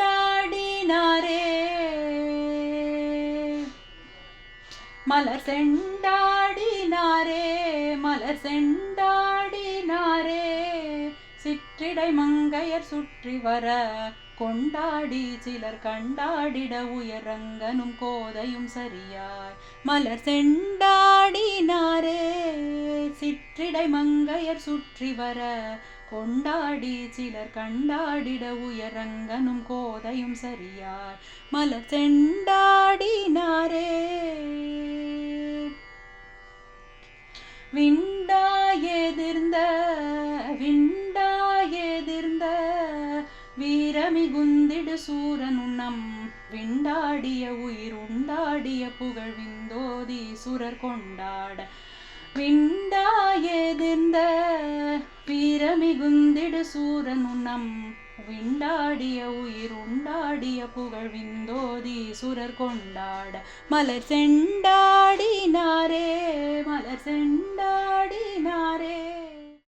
செண்டாடினாரே மலர் செண்டாடினாரே மலர் செண்டாடினாரே சிற்றிடை மங்கையர் சுற்றி வர கொண்டாடி சிலர் கண்டாடிட உயரங்கனும் கோதையும் சரியாய் மலர் செண்டாடினாரே சிற்றிடை மங்கையர் சுற்றி வர கொண்டாடி சிலர் கண்டாடிட உயரங்கனும் கோதையும் சரியாய் மலர் செண்டாடினாரே விண்டாயெதிர்ந்த வீரமிகுந்திடு சூரனுன்னம் விண்டாடிய உயிர் உண்டாடிய புகழ் விந்தோதி சுரர் கொண்டாட விண்டாயெதிர்ந்த வீரமிகுந்திடு சூரனுன்னம் விண்டாடிய உயிர் உண்டாடிய புகழ் விந்தோதி சுரர் கொண்டாட மலர் செண்டாடினாரே